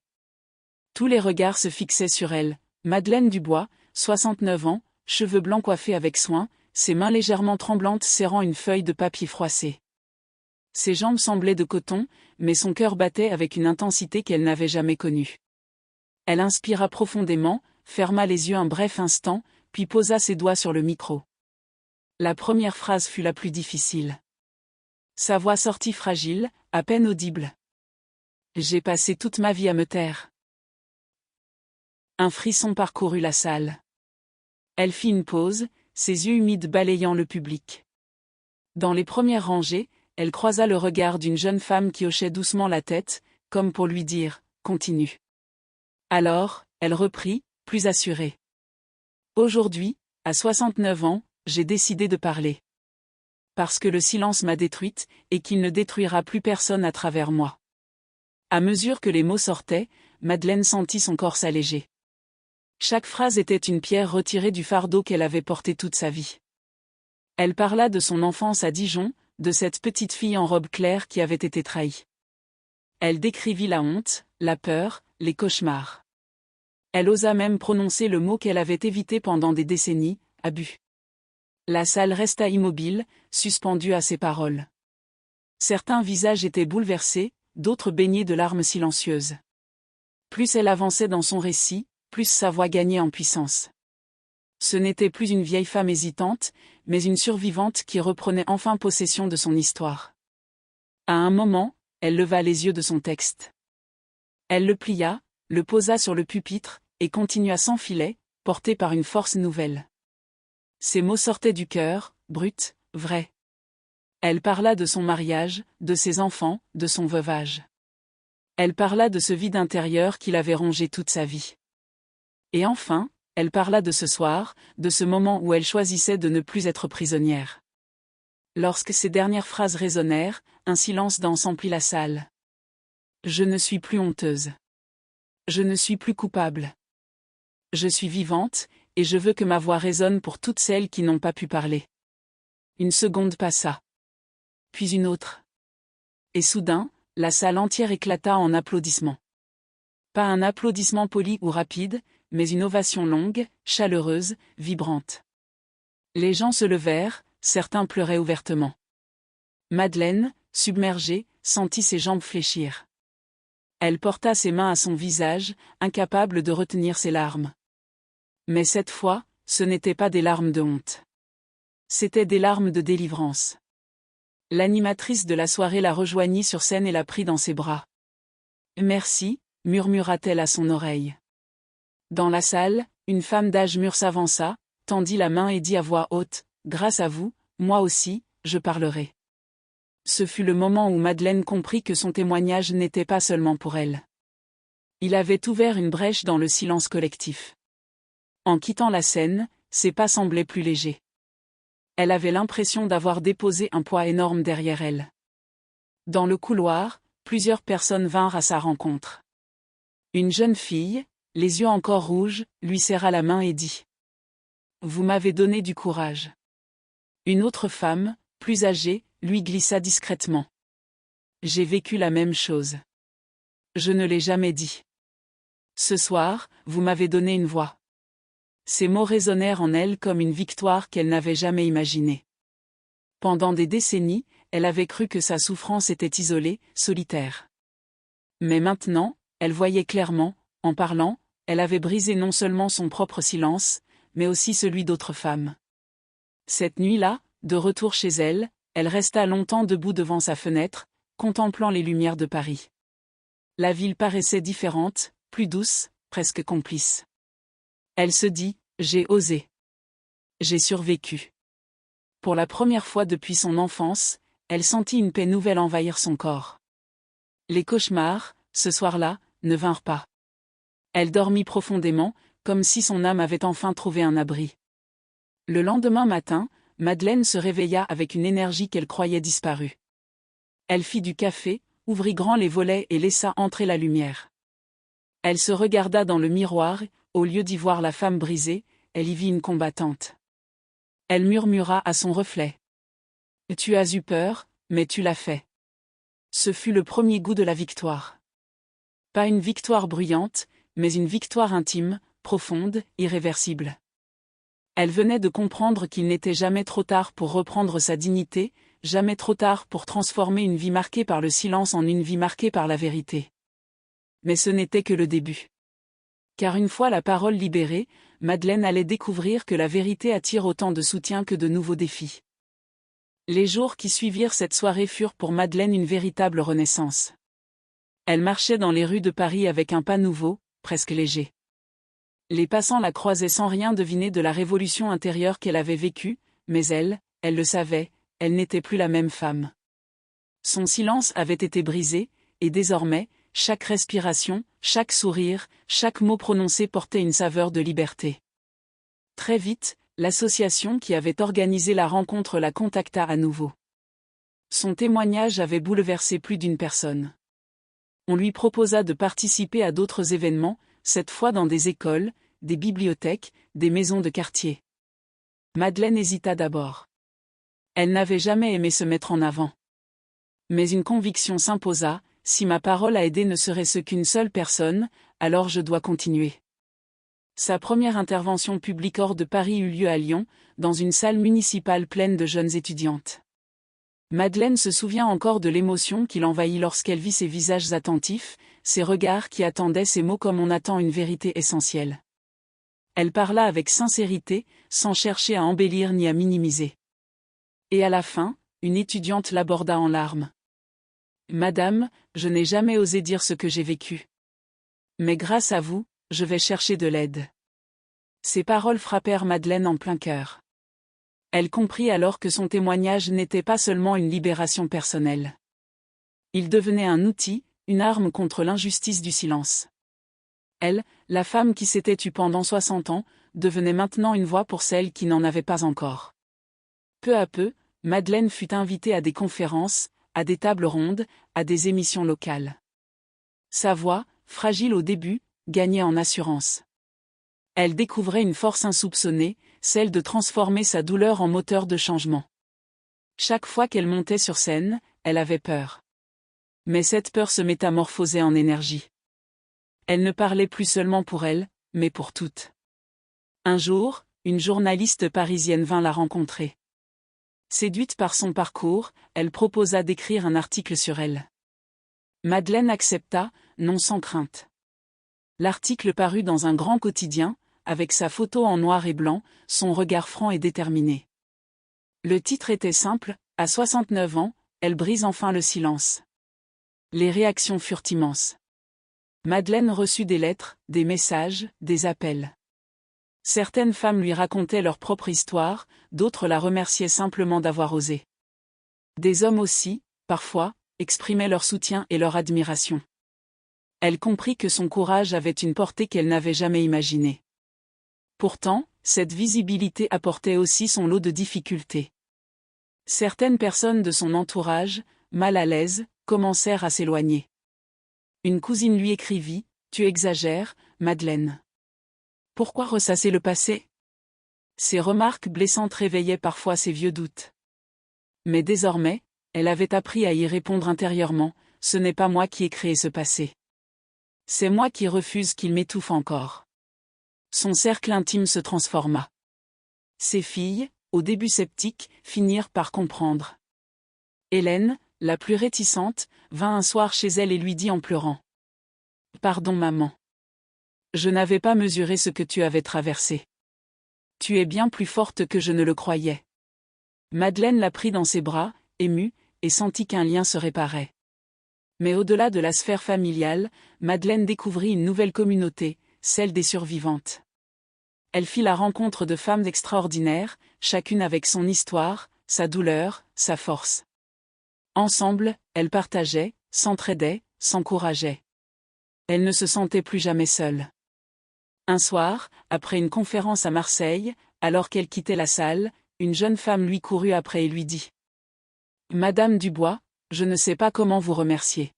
Tous les regards se fixaient sur elle, Madeleine Dubois, 69 ans, cheveux blancs coiffés avec soin, ses mains légèrement tremblantes serrant une feuille de papier froissé. Ses jambes semblaient de coton, mais son cœur battait avec une intensité qu'elle n'avait jamais connue. Elle inspira profondément, ferma les yeux un bref instant, puis posa ses doigts sur le micro. La première phrase fut la plus difficile. Sa voix sortit fragile, à peine audible. « J'ai passé toute ma vie à me taire. » Un frisson parcourut la salle. Elle fit une pause, ses yeux humides balayant le public. Dans les premières rangées, elle croisa le regard d'une jeune femme qui hochait doucement la tête, comme pour lui dire « Continue ». Alors, elle reprit, plus assurée. « Aujourd'hui, à 69 ans, j'ai décidé de parler. Parce que le silence m'a détruite, et qu'il ne détruira plus personne à travers moi. » À mesure que les mots sortaient, Madeleine sentit son corps s'alléger. Chaque phrase était une pierre retirée du fardeau qu'elle avait porté toute sa vie. Elle parla de son enfance à Dijon, de cette petite fille en robe claire qui avait été trahie. Elle décrivit la honte, la peur, les cauchemars. Elle osa même prononcer le mot qu'elle avait évité pendant des décennies, abus. La salle resta immobile, suspendue à ses paroles. Certains visages étaient bouleversés, d'autres baignés de larmes silencieuses. Plus elle avançait dans son récit, plus sa voix gagnait en puissance. Ce n'était plus une vieille femme hésitante, mais une survivante qui reprenait enfin possession de son histoire. À un moment, elle leva les yeux de son texte. Elle le plia, le posa sur le pupitre, et continua sans filet, portée par une force nouvelle. Ces mots sortaient du cœur, bruts, vrais. Elle parla de son mariage, de ses enfants, de son veuvage. Elle parla de ce vide intérieur qui l'avait rongé toute sa vie. Et enfin, elle parla de ce soir, de ce moment où elle choisissait de ne plus être prisonnière. Lorsque ces dernières phrases résonnèrent, un silence dense emplit la salle. Je ne suis plus honteuse. Je ne suis plus coupable. Je suis vivante, et je veux que ma voix résonne pour toutes celles qui n'ont pas pu parler. Une seconde passa. Puis une autre. Et soudain, la salle entière éclata en applaudissements. Pas un applaudissement poli ou rapide, mais une ovation longue, chaleureuse, vibrante. Les gens se levèrent, certains pleuraient ouvertement. Madeleine, submergée, sentit ses jambes fléchir. Elle porta ses mains à son visage, incapable de retenir ses larmes. Mais cette fois, ce n'étaient pas des larmes de honte. C'étaient des larmes de délivrance. L'animatrice de la soirée la rejoignit sur scène et la prit dans ses bras. « Merci », murmura-t-elle à son oreille. Dans la salle, une femme d'âge mûr s'avança, tendit la main et dit à voix haute, « Grâce à vous, moi aussi, je parlerai. » Ce fut le moment où Madeleine comprit que son témoignage n'était pas seulement pour elle. Il avait ouvert une brèche dans le silence collectif. En quittant la scène, ses pas semblaient plus légers. Elle avait l'impression d'avoir déposé un poids énorme derrière elle. Dans le couloir, plusieurs personnes vinrent à sa rencontre. Une jeune fille, les yeux encore rouges, lui serra la main et dit « Vous m'avez donné du courage. » Une autre femme, plus âgée, lui glissa discrètement. « J'ai vécu la même chose. Je ne l'ai jamais dit. Ce soir, vous m'avez donné une voix. » Ces mots résonnèrent en elle comme une victoire qu'elle n'avait jamais imaginée. Pendant des décennies, elle avait cru que sa souffrance était isolée, solitaire. Mais maintenant, elle voyait clairement, en parlant, elle avait brisé non seulement son propre silence, mais aussi celui d'autres femmes. Cette nuit-là, de retour chez elle, elle resta longtemps debout devant sa fenêtre, contemplant les lumières de Paris. La ville paraissait différente, plus douce, presque complice. Elle se dit, j'ai osé. J'ai survécu. Pour la première fois depuis son enfance, elle sentit une paix nouvelle envahir son corps. Les cauchemars, ce soir-là, ne vinrent pas. Elle dormit profondément, comme si son âme avait enfin trouvé un abri. Le lendemain matin, Madeleine se réveilla avec une énergie qu'elle croyait disparue. Elle fit du café, ouvrit grand les volets et laissa entrer la lumière. Elle se regarda dans le miroir, au lieu d'y voir la femme brisée, elle y vit une combattante. Elle murmura à son reflet. « Tu as eu peur, mais tu l'as fait. » Ce fut le premier goût de la victoire. Pas une victoire bruyante, mais une victoire intime, profonde, irréversible. Elle venait de comprendre qu'il n'était jamais trop tard pour reprendre sa dignité, jamais trop tard pour transformer une vie marquée par le silence en une vie marquée par la vérité. Mais ce n'était que le début. Car une fois la parole libérée, Madeleine allait découvrir que la vérité attire autant de soutien que de nouveaux défis. Les jours qui suivirent cette soirée furent pour Madeleine une véritable renaissance. Elle marchait dans les rues de Paris avec un pas nouveau, presque léger. Les passants la croisaient sans rien deviner de la révolution intérieure qu'elle avait vécue, mais elle le savait, elle n'était plus la même femme. Son silence avait été brisé, et désormais, chaque respiration, chaque sourire, chaque mot prononcé portait une saveur de liberté. Très vite, l'association qui avait organisé la rencontre la contacta à nouveau. Son témoignage avait bouleversé plus d'une personne. On lui proposa de participer à d'autres événements, cette fois dans des écoles, des bibliothèques, des maisons de quartier. Madeleine hésita d'abord. Elle n'avait jamais aimé se mettre en avant. Mais une conviction s'imposa, si ma parole a aidé ne serait-ce qu'une seule personne, alors je dois continuer. Sa première intervention publique hors de Paris eut lieu à Lyon, dans une salle municipale pleine de jeunes étudiantes. Madeleine se souvient encore de l'émotion qui l'envahit lorsqu'elle vit ces visages attentifs, ces regards qui attendaient ces mots comme on attend une vérité essentielle. Elle parla avec sincérité, sans chercher à embellir ni à minimiser. Et à la fin, une étudiante l'aborda en larmes. « Madame, je n'ai jamais osé dire ce que j'ai vécu. Mais grâce à vous, je vais chercher de l'aide. » Ces paroles frappèrent Madeleine en plein cœur. Elle comprit alors que son témoignage n'était pas seulement une libération personnelle. Il devenait un outil, une arme contre l'injustice du silence. Elle, la femme qui s'était tue pendant 60 ans, devenait maintenant une voix pour celles qui n'en avaient pas encore. Peu à peu, Madeleine fut invitée à des conférences, à des tables rondes, à des émissions locales. Sa voix, fragile au début, gagnait en assurance. Elle découvrait une force insoupçonnée, celle de transformer sa douleur en moteur de changement. Chaque fois qu'elle montait sur scène, elle avait peur. Mais cette peur se métamorphosait en énergie. Elle ne parlait plus seulement pour elle, mais pour toutes. Un jour, une journaliste parisienne vint la rencontrer. Séduite par son parcours, elle proposa d'écrire un article sur elle. Madeleine accepta, non sans crainte. L'article parut dans un grand quotidien, avec sa photo en noir et blanc, son regard franc et déterminé. Le titre était simple, à 69 ans, elle brise enfin le silence. Les réactions furent immenses. Madeleine reçut des lettres, des messages, des appels. Certaines femmes lui racontaient leur propre histoire, d'autres la remerciaient simplement d'avoir osé. Des hommes aussi, parfois, exprimaient leur soutien et leur admiration. Elle comprit que son courage avait une portée qu'elle n'avait jamais imaginée. Pourtant, cette visibilité apportait aussi son lot de difficultés. Certaines personnes de son entourage, mal à l'aise, commencèrent à s'éloigner. Une cousine lui écrivit « Tu exagères, Madeleine. Pourquoi ressasser le passé ?» Ces remarques blessantes réveillaient parfois ses vieux doutes. Mais désormais, elle avait appris à y répondre intérieurement « Ce n'est pas moi qui ai créé ce passé. C'est moi qui refuse qu'il m'étouffe encore. » Son cercle intime se transforma. Ses filles, au début sceptiques, finirent par comprendre. Hélène, la plus réticente, vint un soir chez elle et lui dit en pleurant. « Pardon maman. Je n'avais pas mesuré ce que tu avais traversé. Tu es bien plus forte que je ne le croyais. » Madeleine la prit dans ses bras, émue, et sentit qu'un lien se réparait. Mais au-delà de la sphère familiale, Madeleine découvrit une nouvelle communauté, celle des survivantes. Elle fit la rencontre de femmes extraordinaires, chacune avec son histoire, sa douleur, sa force. Ensemble, elles partageaient, s'entraidaient, s'encourageaient. Elle ne se sentait plus jamais seule. Un soir, après une conférence à Marseille, alors qu'elle quittait la salle, une jeune femme lui courut après et lui dit « Madame Dubois, je ne sais pas comment vous remercier.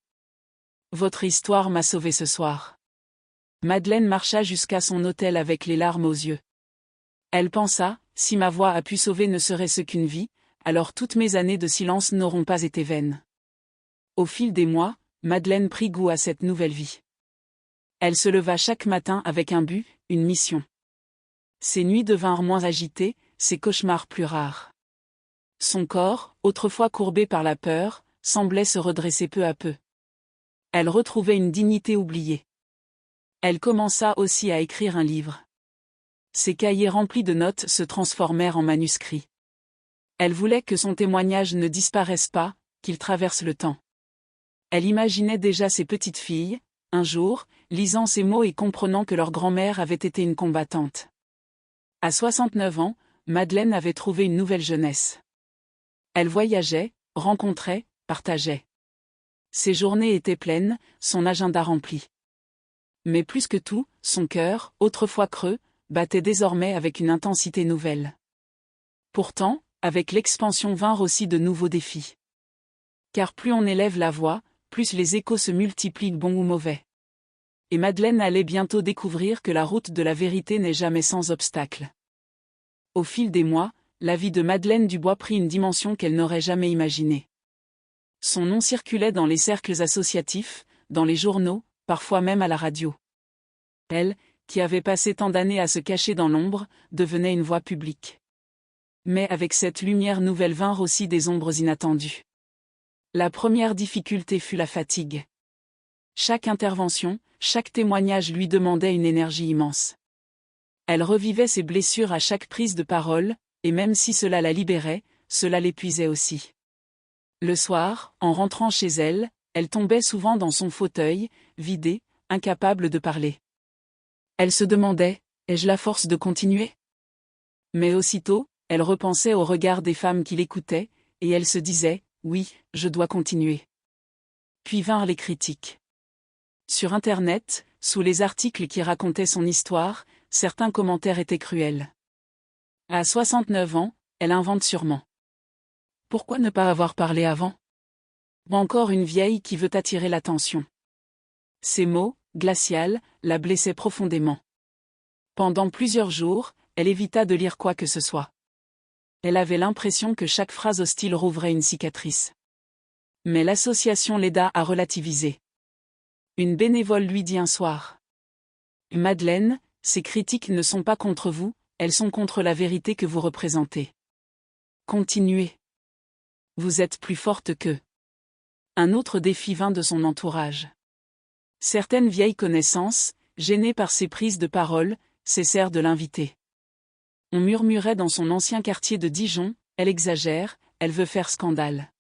Votre histoire m'a sauvée ce soir. » Madeleine marcha jusqu'à son hôtel avec les larmes aux yeux. Elle pensa, si ma voix a pu sauver ne serait-ce qu'une vie, alors toutes mes années de silence n'auront pas été vaines. Au fil des mois, Madeleine prit goût à cette nouvelle vie. Elle se leva chaque matin avec un but, une mission. Ses nuits devinrent moins agitées, ses cauchemars plus rares. Son corps, autrefois courbé par la peur, semblait se redresser peu à peu. Elle retrouvait une dignité oubliée. Elle commença aussi à écrire un livre. Ses cahiers remplis de notes se transformèrent en manuscrits. Elle voulait que son témoignage ne disparaisse pas, qu'il traverse le temps. Elle imaginait déjà ses petites filles, un jour, lisant ces mots et comprenant que leur grand-mère avait été une combattante. À 69 ans, Madeleine avait trouvé une nouvelle jeunesse. Elle voyageait, rencontrait, partageait. Ses journées étaient pleines, son agenda rempli. Mais plus que tout, son cœur, autrefois creux, battait désormais avec une intensité nouvelle. Pourtant, avec l'expansion vinrent aussi de nouveaux défis. Car plus on élève la voix, plus les échos se multiplient bons ou mauvais. Et Madeleine allait bientôt découvrir que la route de la vérité n'est jamais sans obstacle. Au fil des mois, la vie de Madeleine Dubois prit une dimension qu'elle n'aurait jamais imaginée. Son nom circulait dans les cercles associatifs, dans les journaux, parfois même à la radio. Elle, qui avait passé tant d'années à se cacher dans l'ombre, devenait une voix publique. Mais avec cette lumière nouvelle vinrent aussi des ombres inattendues. La première difficulté fut la fatigue. Chaque intervention, chaque témoignage lui demandait une énergie immense. Elle revivait ses blessures à chaque prise de parole, et même si cela la libérait, cela l'épuisait aussi. Le soir, en rentrant chez elle, elle tombait souvent dans son fauteuil, vidée, incapable de parler. Elle se demandait, ai-je la force de continuer ? Mais aussitôt, elle repensait au regard des femmes qui l'écoutaient, et elle se disait, oui, je dois continuer. Puis vinrent les critiques. Sur Internet, sous les articles qui racontaient son histoire, certains commentaires étaient cruels. À 69 ans, elle invente sûrement. Pourquoi ne pas avoir parlé avant ? Ou encore une vieille qui veut attirer l'attention. Ces mots, glacials, la blessaient profondément. Pendant plusieurs jours, elle évita de lire quoi que ce soit. Elle avait l'impression que chaque phrase hostile rouvrait une cicatrice. Mais l'association l'aida à relativiser. Une bénévole lui dit un soir. « Madeleine, ces critiques ne sont pas contre vous, elles sont contre la vérité que vous représentez. Continuez. Vous êtes plus forte qu'eux. » Un autre défi vint de son entourage. Certaines vieilles connaissances, gênées par ses prises de parole, cessèrent de l'inviter. On murmurait dans son ancien quartier de Dijon, elle exagère, elle veut faire scandale.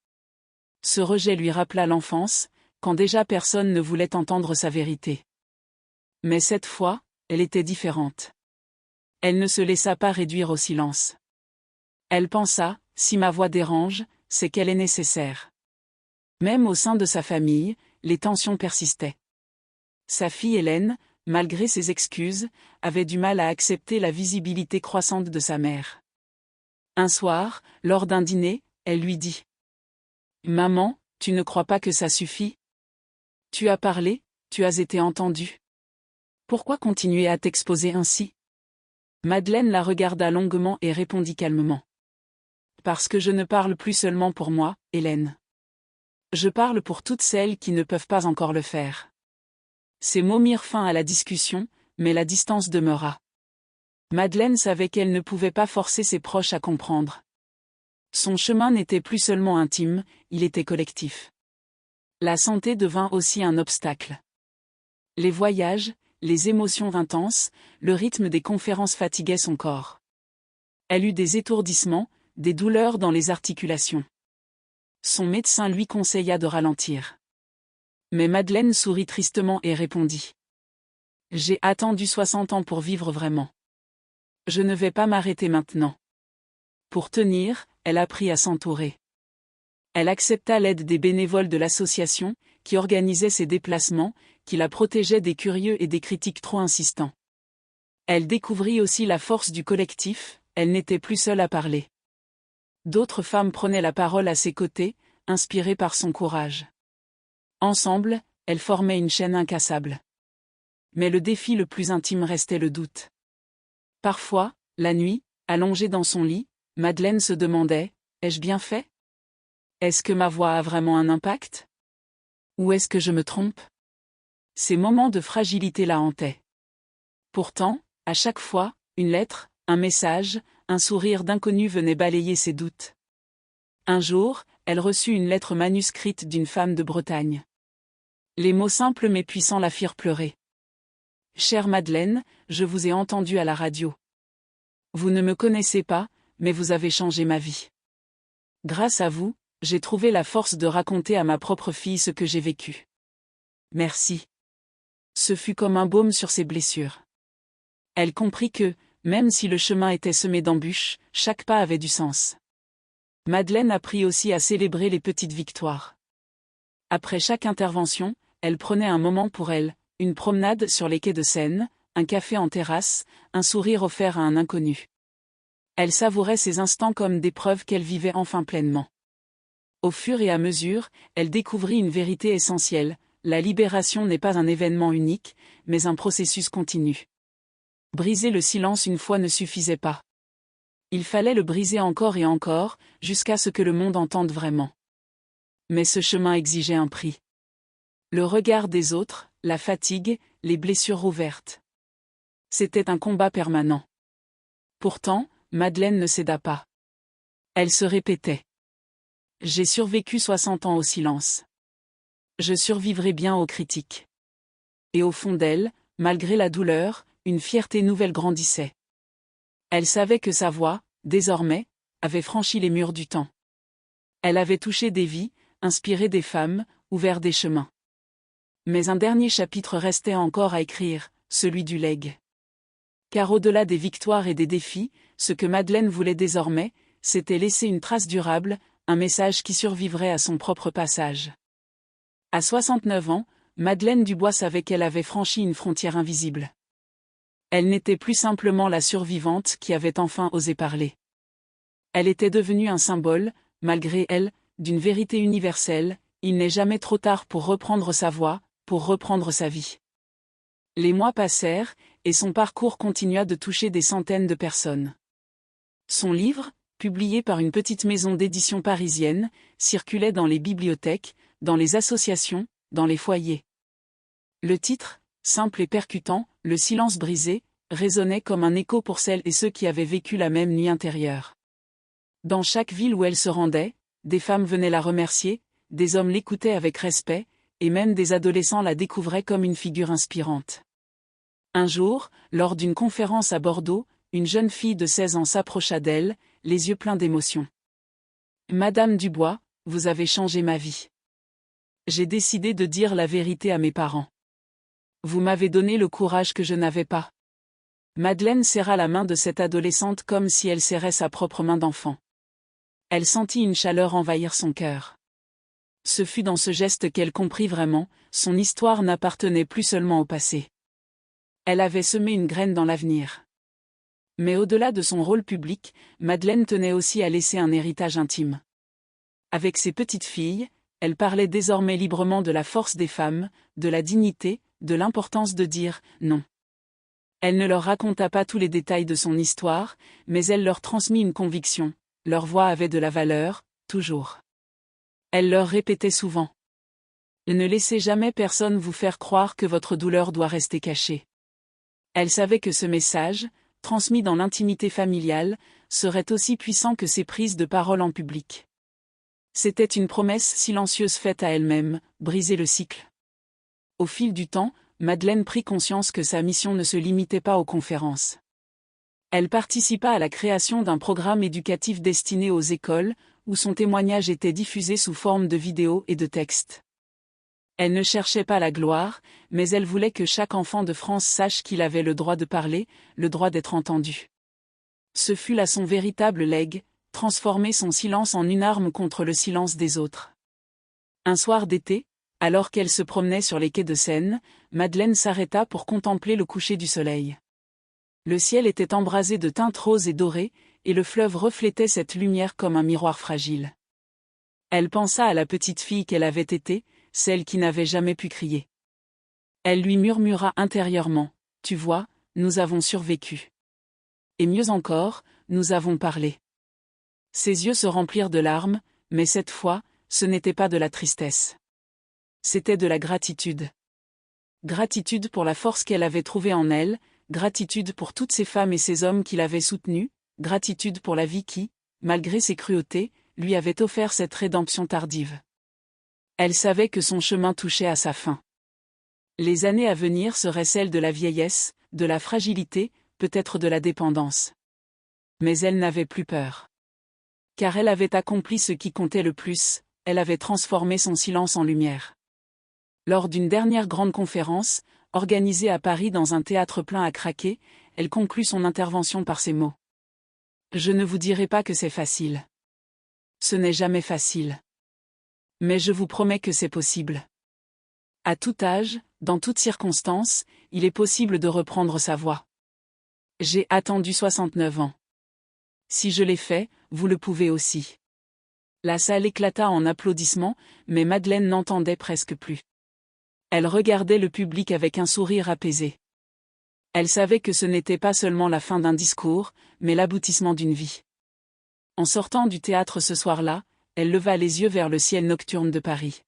Ce rejet lui rappela l'enfance, quand déjà personne ne voulait entendre sa vérité. Mais cette fois, elle était différente. Elle ne se laissa pas réduire au silence. Elle pensa, si ma voix dérange, c'est qu'elle est nécessaire. Même au sein de sa famille, les tensions persistaient. Sa fille Hélène, malgré ses excuses, avait du mal à accepter la visibilité croissante de sa mère. Un soir, lors d'un dîner, elle lui dit « Maman, tu ne crois pas que ça suffit ? Tu as parlé, tu as été entendue. Pourquoi continuer à t'exposer ainsi ?» Madeleine la regarda longuement et répondit calmement. « Parce que je ne parle plus seulement pour moi, Hélène. Je parle pour toutes celles qui ne peuvent pas encore le faire. » Ces mots mirent fin à la discussion, mais la distance demeura. Madeleine savait qu'elle ne pouvait pas forcer ses proches à comprendre. Son chemin n'était plus seulement intime, il était collectif. La santé devint aussi un obstacle. Les voyages, les émotions intenses, le rythme des conférences fatiguaient son corps. Elle eut des étourdissements, des douleurs dans les articulations. Son médecin lui conseilla de ralentir. Mais Madeleine sourit tristement et répondit. « J'ai attendu 60 ans pour vivre vraiment. Je ne vais pas m'arrêter maintenant. » Pour tenir, elle apprit à s'entourer. Elle accepta l'aide des bénévoles de l'association, qui organisaient ses déplacements, qui la protégeaient des curieux et des critiques trop insistants. Elle découvrit aussi la force du collectif, elle n'était plus seule à parler. D'autres femmes prenaient la parole à ses côtés, inspirées par son courage. Ensemble, elles formaient une chaîne incassable. Mais le défi le plus intime restait le doute. Parfois, la nuit, allongée dans son lit, Madeleine se demandait « Ai-je bien fait ? Est-ce que ma voix a vraiment un impact ? Ou est-ce que je me trompe ?» Ces moments de fragilité la hantaient. Pourtant, à chaque fois, une lettre, un message, un sourire d'inconnu venait balayer ses doutes. Un jour, elle reçut une lettre manuscrite d'une femme de Bretagne. Les mots simples mais puissants la firent pleurer. « Chère Madeleine, je vous ai entendue à la radio. Vous ne me connaissez pas, mais vous avez changé ma vie. Grâce à vous, j'ai trouvé la force de raconter à ma propre fille ce que j'ai vécu. Merci. » Ce fut comme un baume sur ses blessures. Elle comprit que, même si le chemin était semé d'embûches, chaque pas avait du sens. Madeleine apprit aussi à célébrer les petites victoires. Après chaque intervention, elle prenait un moment pour elle, une promenade sur les quais de Seine, un café en terrasse, un sourire offert à un inconnu. Elle savourait ces instants comme des preuves qu'elle vivait enfin pleinement. Au fur et à mesure, elle découvrit une vérité essentielle, la libération n'est pas un événement unique, mais un processus continu. Briser le silence une fois ne suffisait pas. Il fallait le briser encore et encore, jusqu'à ce que le monde entende vraiment. Mais ce chemin exigeait un prix. Le regard des autres, la fatigue, les blessures ouvertes. C'était un combat permanent. Pourtant, Madeleine ne céda pas. Elle se répétait. « J'ai survécu 60 ans au silence. Je survivrai bien aux critiques. » Et au fond d'elle, malgré la douleur, une fierté nouvelle grandissait. Elle savait que sa voix, désormais, avait franchi les murs du temps. Elle avait touché des vies, inspiré des femmes, ouvert des chemins. Mais un dernier chapitre restait encore à écrire, celui du legs. Car au-delà des victoires et des défis, ce que Madeleine voulait désormais, c'était laisser une trace durable, un message qui survivrait à son propre passage. À 69 ans, Madeleine Dubois savait qu'elle avait franchi une frontière invisible. Elle n'était plus simplement la survivante qui avait enfin osé parler. Elle était devenue un symbole, malgré elle, d'une vérité universelle, il n'est jamais trop tard pour reprendre sa voix, pour reprendre sa vie. Les mois passèrent, et son parcours continua de toucher des centaines de personnes. Son livre, publié par une petite maison d'édition parisienne, circulait dans les bibliothèques, dans les associations, dans les foyers. Le titre, simple et percutant, « Le silence brisé », résonnait comme un écho pour celles et ceux qui avaient vécu la même nuit intérieure. Dans chaque ville où elle se rendait, des femmes venaient la remercier, des hommes l'écoutaient avec respect, et même des adolescents la découvraient comme une figure inspirante. Un jour, lors d'une conférence à Bordeaux, une jeune fille de 16 ans s'approcha d'elle, les yeux pleins d'émotion. « Madame Dubois, vous avez changé ma vie. J'ai décidé de dire la vérité à mes parents. Vous m'avez donné le courage que je n'avais pas. » Madeleine serra la main de cette adolescente comme si elle serrait sa propre main d'enfant. Elle sentit une chaleur envahir son cœur. Ce fut dans ce geste qu'elle comprit vraiment, son histoire n'appartenait plus seulement au passé. Elle avait semé une graine dans l'avenir. Mais au-delà de son rôle public, Madeleine tenait aussi à laisser un héritage intime. Avec ses petites filles, elle parlait désormais librement de la force des femmes, de la dignité, de l'importance de dire « non ». Elle ne leur raconta pas tous les détails de son histoire, mais elle leur transmit une conviction, leur voix avait de la valeur, toujours. Elle leur répétait souvent. Ne laissez jamais personne vous faire croire que votre douleur doit rester cachée. Elle savait que ce message, transmis dans l'intimité familiale, serait aussi puissant que ses prises de parole en public. C'était une promesse silencieuse faite à elle-même, briser le cycle. Au fil du temps, Madeleine prit conscience que sa mission ne se limitait pas aux conférences. Elle participa à la création d'un programme éducatif destiné aux écoles, où son témoignage était diffusé sous forme de vidéos et de textes. Elle ne cherchait pas la gloire, mais elle voulait que chaque enfant de France sache qu'il avait le droit de parler, le droit d'être entendu. Ce fut là son véritable legs, transformer son silence en une arme contre le silence des autres. Un soir d'été, alors qu'elle se promenait sur les quais de Seine, Madeleine s'arrêta pour contempler le coucher du soleil. Le ciel était embrasé de teintes roses et dorées, et le fleuve reflétait cette lumière comme un miroir fragile. Elle pensa à la petite fille qu'elle avait été, celle qui n'avait jamais pu crier. Elle lui murmura intérieurement, « Tu vois, nous avons survécu. Et mieux encore, nous avons parlé. » Ses yeux se remplirent de larmes, mais cette fois, ce n'était pas de la tristesse. C'était de la gratitude. Gratitude pour la force qu'elle avait trouvée en elle, gratitude pour toutes ces femmes et ces hommes qui l'avaient soutenue, gratitude pour la vie qui, malgré ses cruautés, lui avait offert cette rédemption tardive. Elle savait que son chemin touchait à sa fin. Les années à venir seraient celles de la vieillesse, de la fragilité, peut-être de la dépendance. Mais elle n'avait plus peur. Car elle avait accompli ce qui comptait le plus, elle avait transformé son silence en lumière. Lors d'une dernière grande conférence, organisée à Paris dans un théâtre plein à craquer, elle conclut son intervention par ces mots. « Je ne vous dirai pas que c'est facile. Ce n'est jamais facile. Mais je vous promets que c'est possible. À tout âge, dans toutes circonstances, il est possible de reprendre sa voix. J'ai attendu 69 ans. Si je l'ai fait, vous le pouvez aussi. » La salle éclata en applaudissements, mais Madeleine n'entendait presque plus. Elle regardait le public avec un sourire apaisé. Elle savait que ce n'était pas seulement la fin d'un discours, mais l'aboutissement d'une vie. En sortant du théâtre ce soir-là, elle leva les yeux vers le ciel nocturne de Paris.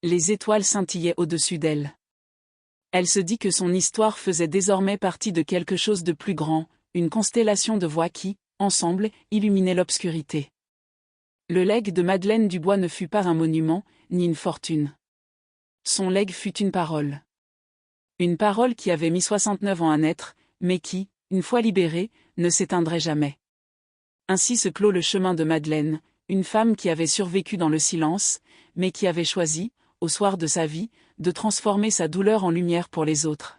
Les étoiles scintillaient au-dessus d'elle. Elle se dit que son histoire faisait désormais partie de quelque chose de plus grand, une constellation de voix qui, ensemble, illuminaient l'obscurité. Le legs de Madeleine Dubois ne fut pas un monument, ni une fortune. Son legs fut une parole. Une parole qui avait mis 69 ans à naître, mais qui, une fois libérée, ne s'éteindrait jamais. Ainsi se clôt le chemin de Madeleine, une femme qui avait survécu dans le silence, mais qui avait choisi, au soir de sa vie, de transformer sa douleur en lumière pour les autres.